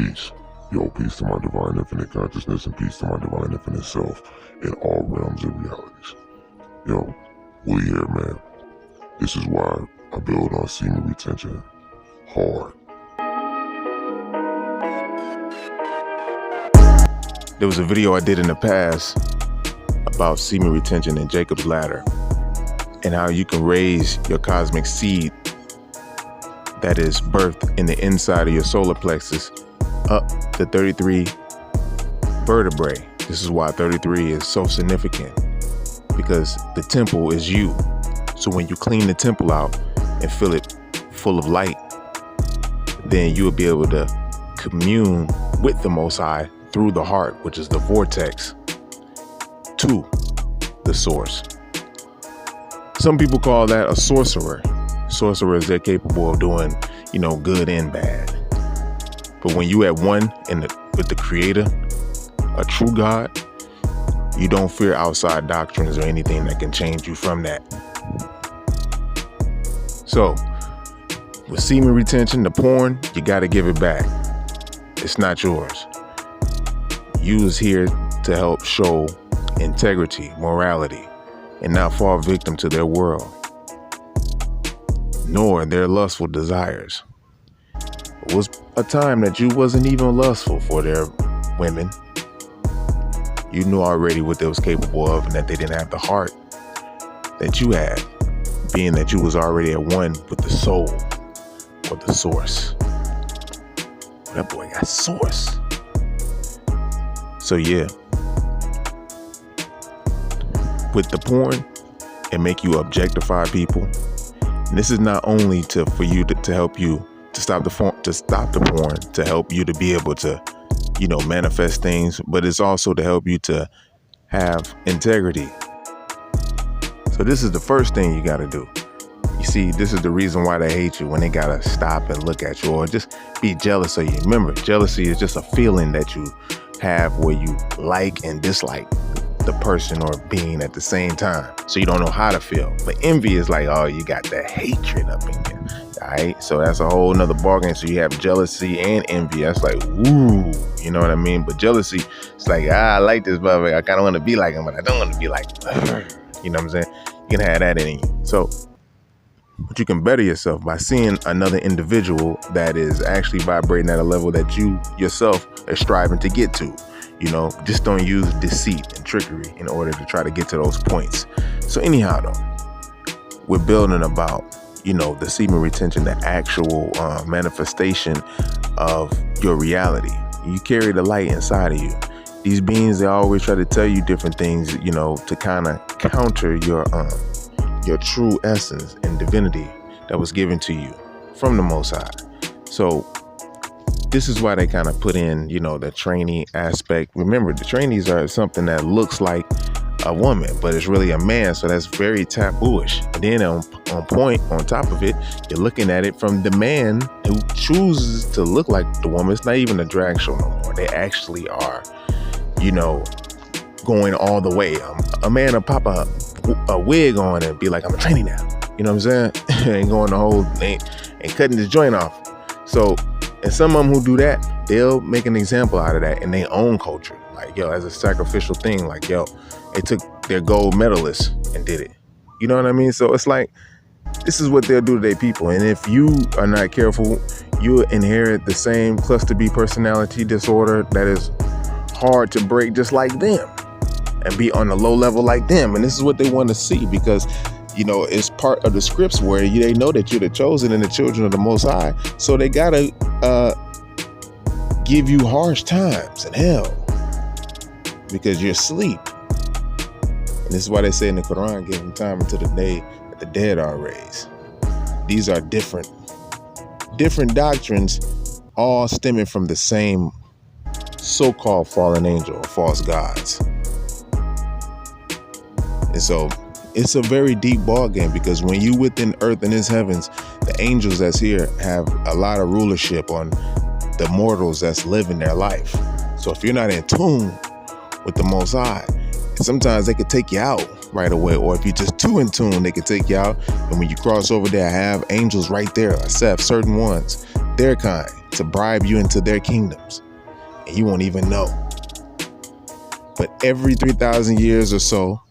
Peace. Yo, peace to my divine infinite consciousness and peace to my divine infinite self in all realms and realities. Yo, we here, man. This is why I build on semen retention hard. There was a video I did in the past about semen retention and Jacob's ladder and how you can raise your cosmic seed that is birthed in the inside of your solar plexus up to 33 vertebrae. This is why 33 is so significant, because the temple is you. So when you clean the temple out and fill it full of light, then you will be able to commune with the Most High through the heart, which is the vortex, to the source. Some people call that a sorcerer. Sorcerers, they're capable of doing, good and bad. But when you at one with the Creator, a true God, you don't fear outside doctrines or anything that can change you from that. So, with semen retention, the porn, you got to give it back. It's not yours. You is here to help show integrity, morality, and not fall victim to their world, nor their lustful desires. It was a time that you wasn't even lustful for their women. You knew already what they was capable of and that they didn't have the heart that you had, being that you was already at one with the soul or the source. That boy got source. So yeah, with the porn, it make you objectify people. And this is not only for you to help you to stop the porn, to help you to be able to, manifest things, but it's also to help you to have integrity. So this is the first thing you got to do. You see, this is the reason why they hate you, when they got to stop and look at you or just be jealous of you. Remember, jealousy is just a feeling that you have where you like and dislike the person or being at the same time, so you don't know how to feel. But envy is like, oh, you got that hatred up in you. All right, so that's a whole nother ballgame. So you have jealousy and envy. That's like, woo, you know what I mean? But jealousy, it's like, I like this brother, I kind of want to be like him, but I don't want to be like him. You know what I'm saying? You can have that in you. So, but you can better yourself by seeing another individual that is actually vibrating at a level that you yourself are striving to get to. Just don't use deceit and trickery in order to try to get to those points. So anyhow, though, we're building about, the semen retention, the actual manifestation of your reality. You carry the light inside of you. These beings, they always try to tell you different things, to kind of counter your true essence and divinity that was given to you from the Most High. So this is why they kind of put in, the trainee aspect. Remember, the trainees are something that looks like a woman, but it's really a man. So that's very tabooish. And then on top of it, you're looking at it from the man who chooses to look like the woman. It's not even a drag show no more. They actually are, going all the way. A man will pop a wig on and be like, I'm a trainee now. You know what I'm saying? And going the whole thing and cutting the joint off. So, and some of them who do that, they'll make an example out of that in their own culture. Like, as a sacrificial thing, like, they took their gold medalists and did it. You know what I mean? So it's like, this is what they'll do to their people. And if you are not careful, you'll inherit the same cluster B personality disorder that is hard to break, just like them, and be on a low level like them. And this is what they want to see, because it's part of the scripts where they know that you're the chosen and the children of the Most High. So they gotta give you harsh times in hell because you're asleep. And this is why they say in the Quran, give them time until the day that the dead are raised. These are different doctrines, all stemming from the same so-called fallen angel or false gods. And so it's a very deep ball game, because when you within earth and his heavens, the angels that's here have a lot of rulership on the mortals that's living their life. So if you're not in tune with the Most High, sometimes they could take you out right away, or if you're just too in tune, they could take you out. And when you cross over there, have angels right there, except certain ones, their kind, to bribe you into their kingdoms, and you won't even know. But every 3,000 years or so,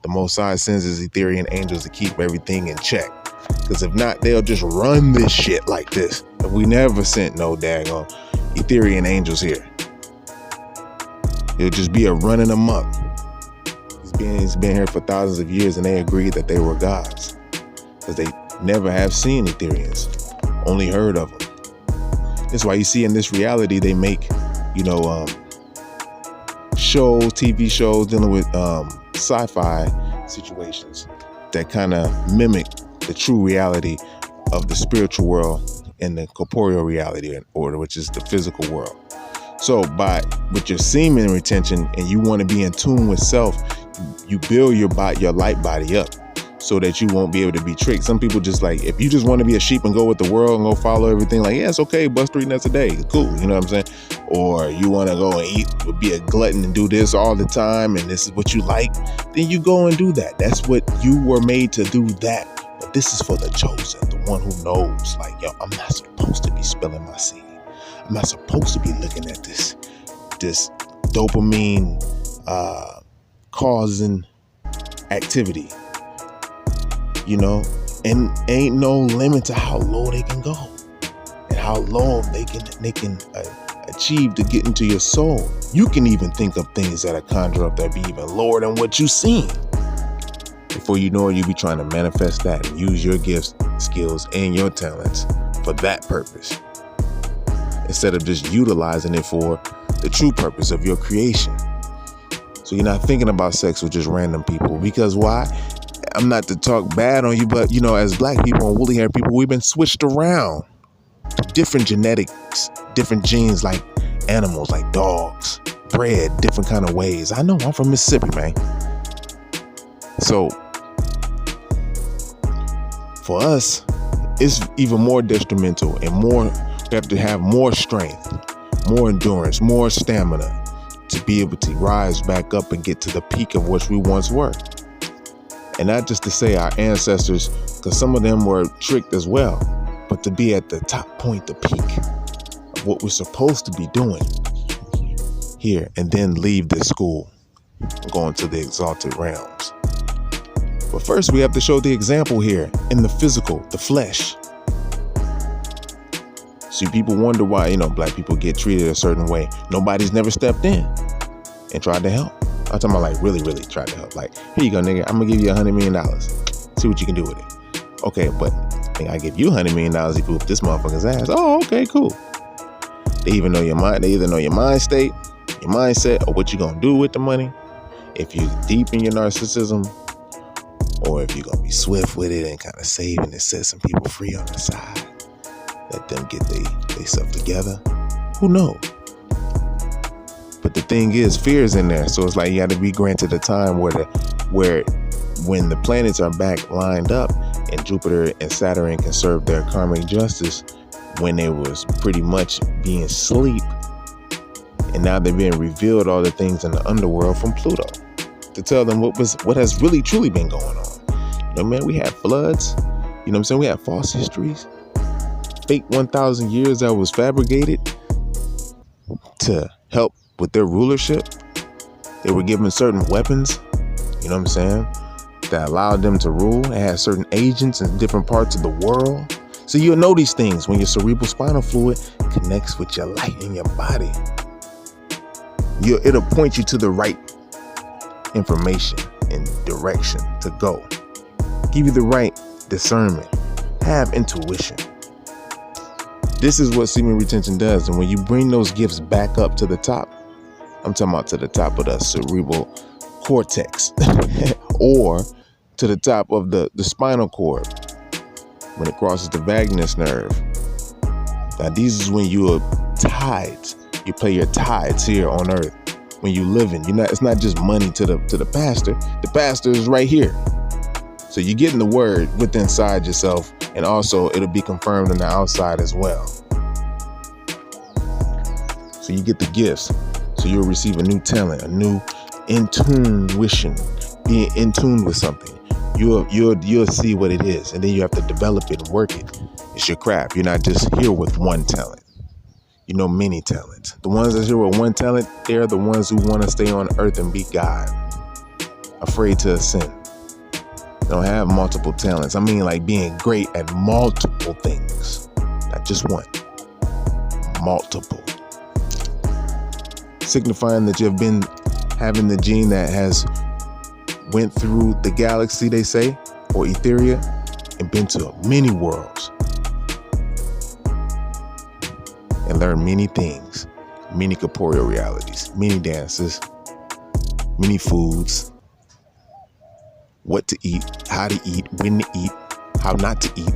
the Most High sends his Etherian angels to keep everything in check. Because if not, they'll just run this shit like this. And we never sent no daggone Etherian angels here. It'll just be a running amok. He's been here for thousands of years, and they agreed that they were gods. Because they never have seen Etherians, only heard of them. That's why you see in this reality, they make, shows, TV shows dealing with sci-fi situations that kind of mimic the true reality of the spiritual world and the corporeal reality order, which is the physical world. So with your semen retention, and you want to be in tune with self, you build your light body up so that you won't be able to be tricked. Some people just like, if you just want to be a sheep and go with the world and go follow everything, like, yeah, it's okay, bust 3 nuts a day, it's cool, you know what I'm saying? Or you want to go and eat, be a glutton and do this all the time, and this is what you like, then you go and do that. That's what you were made to do, that. But this is for the chosen, the one who knows, like, yo, I'm not supposed to be spilling my seed. I'm not supposed to be looking at this dopamine causing activity, and ain't no limit to how low they can go and how low they can achieve to get into your soul. You can even think of things that are conjure up that be even lower than what you've seen. Before you know it, you be trying to manifest that and use your gifts, skills, and your talents for that purpose, instead of just utilizing it for the true purpose of your creation. So you're not thinking about sex with just random people. Because why? I'm not to talk bad on you, but as black people and woolly haired people, we've been switched around to different genetics, different genes, like animals, like dogs, bred different kind of ways. I know, I'm from Mississippi, man. So for us, it's even more detrimental, and we have to have more strength, more endurance, more stamina to be able to rise back up and get to the peak of which we once were. And not just to say our ancestors, because some of them were tricked as well, but to be at the top point, the peak of what we're supposed to be doing here, and then leave this school and go into the exalted realms. But first, we have to show the example here in the physical, the flesh. See, people wonder why, black people get treated a certain way. Nobody's never stepped in and tried to help. I'm talking about, like, really, really tried to help. Like, here you go, nigga. I'm gonna give you $100 million. See what you can do with it. Okay, but I give you $100 million if you whoop this motherfucker's ass. Oh, okay, cool. They even know your mind. They either know your mind state, your mindset, or what you gonna do with the money. If you're deep in your narcissism, or if you're gonna be swift with it and kind of save and set some people free on the side. Let them get they stuff together. Who knows? But the thing is, fear is in there. So it's like you got to be granted a time where when the planets are back lined up and Jupiter and Saturn can serve their karmic justice when they was pretty much being asleep. And now they're being revealed all the things in the underworld from Pluto to tell them what has really truly been going on. Man, we had floods. You know what I'm saying? We had false histories. Fake 1,000 years that was fabricated to help with their rulership. They were given certain weapons, you know what I'm saying, that allowed them to rule. They had certain agents in different parts of the world. So you'll know these things when your cerebral spinal fluid connects with your light in your body. It'll point you to the right information and direction to go. Give you the right discernment. Have intuition. This is what semen retention does. And when you bring those gifts back up to the top, I'm talking about to the top of the cerebral cortex or to the top of the spinal cord when it crosses the vagus nerve. Now, these is when you are tides. You play your tides here on earth. When you living, it's not just money to the pastor. The pastor is right here. So you're getting the word within inside yourself, and also it'll be confirmed on the outside as well. So you get the gifts. So you'll receive a new talent, a new intuition, being in tune with something. You'll see what it is, and then you have to develop it and work it. It's your craft. You're not just here with one talent. many talents. The ones that are with one talent, they're the ones who want to stay on earth and be God, afraid to ascend. They don't have multiple talents. I mean, like being great at multiple things, not just one, multiple. Signifying that you've been having the gene that has went through the galaxy, they say, or Etheria, and been to many worlds and learned many things, many corporeal realities, many dances, many foods, what to eat, how to eat, when to eat, how not to eat,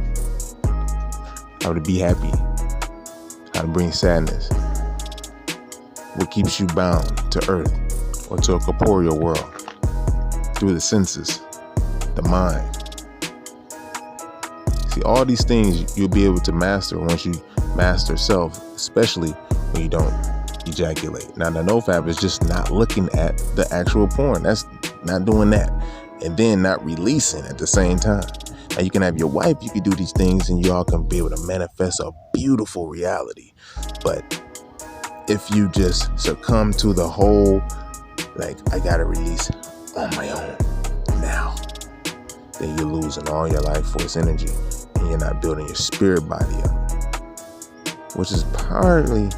how to be happy, how to bring sadness, what keeps you bound to earth or to a corporeal world through the senses, the mind. See, all these things you'll be able to master once you master self, especially when you don't ejaculate. Now, the nofap is just not looking at the actual porn. That's not doing that. And then not releasing at the same time. Now, you can have your wife, you can do these things, and you all can be able to manifest a beautiful reality. But if you just succumb to the whole, like, I gotta release on my own now, then you're losing all your life force energy and you're not building your spirit body up, which is partly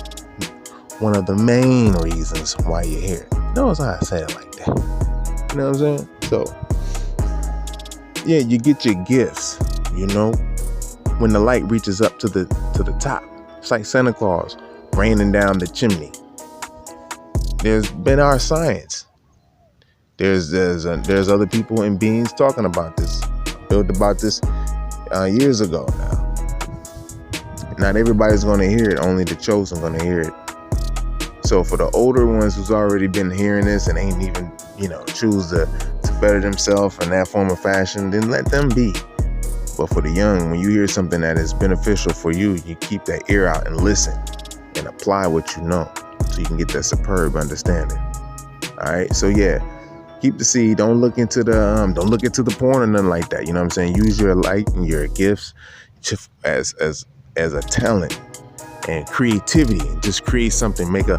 one of the main reasons why you're here. Notice how I say it like that. You know what I'm saying? So, yeah, you get your gifts, when the light reaches up to the top. It's like Santa Claus raining down the chimney. There's been our science. There's other people and beings talking about this, built about this years ago now. Not everybody's going to hear it. Only the chosen going to hear it. So for the older ones who's already been hearing this and ain't even, choose to better themselves in that form of fashion, then let them be. But for the young, when you hear something that is beneficial for you, you keep that ear out and listen and apply what you know so you can get that superb understanding. All right. So yeah, keep the seed. Don't look into the porn or nothing like that. You know what I'm saying? Use your light and your gifts as a talent and creativity, and just create something. Make a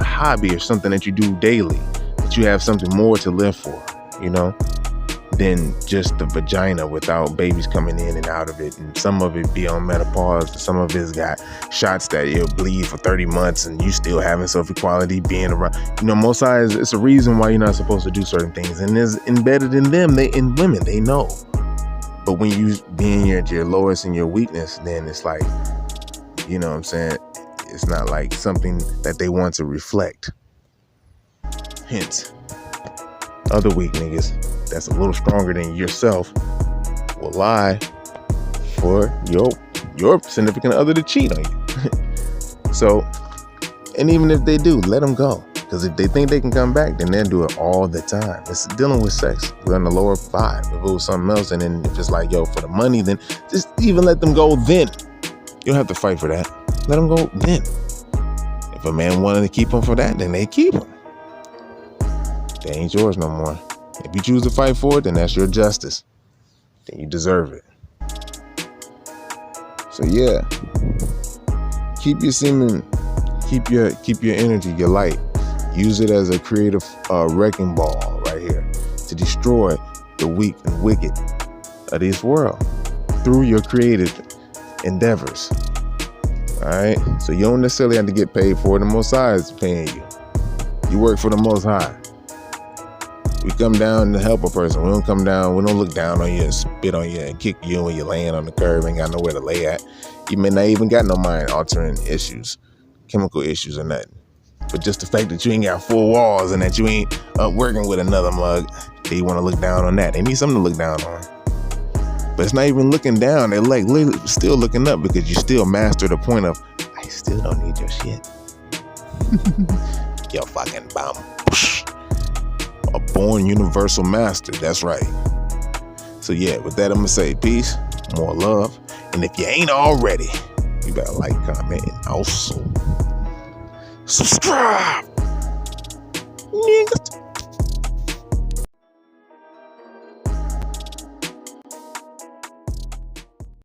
hobby or something that you do daily, that you have something more to live for, than just the vagina without babies coming in and out of it. And some of it be on menopause, and some of it's got shots that you'll bleed for 30 months and you still having self-equality being around. Most sides, it's a reason why you're not supposed to do certain things, and it's embedded in them. In women, they know. But when you being at your lowest and your weakness, then it's like, you know what I'm saying? It's not like something that they want to reflect. Hence, other weak niggas that's a little stronger than yourself will lie for your significant other to cheat on you. So, and even if they do, let them go. Because if they think they can come back, then they'll do it all the time. It's dealing with sex. We're on the lower 5. If it was something else, and then if it's like, for the money, then just even let them go then. You don't have to fight for that. Let them go then. If a man wanted to keep them for that, then they keep them. They ain't yours no more. If you choose to fight for it, then that's your justice. Then you deserve it. So yeah, keep your semen, keep your energy, your light. Use it as a creative wrecking ball right here to destroy the weak and wicked of this world through your creative endeavors. All right, so you don't necessarily have to get paid for it. The Most High is paying you. You work for the Most High. We come down to help a person. We don't look down on you and spit on you and kick you when you're laying on the curb, ain't got nowhere to lay at. You may not even got no mind altering issues, chemical issues or nothing. But just the fact that you ain't got 4 walls and that you ain't working with another mug, they want to look down on that. They need something to look down on. But it's not even looking down. They're like literally still looking up because you still master the point of, I still don't need your shit. Yo, fucking bum. A born universal master. That's right. So yeah, with that, I'm going to say peace, more love. And if you ain't already, you better like, comment, and also subscribe.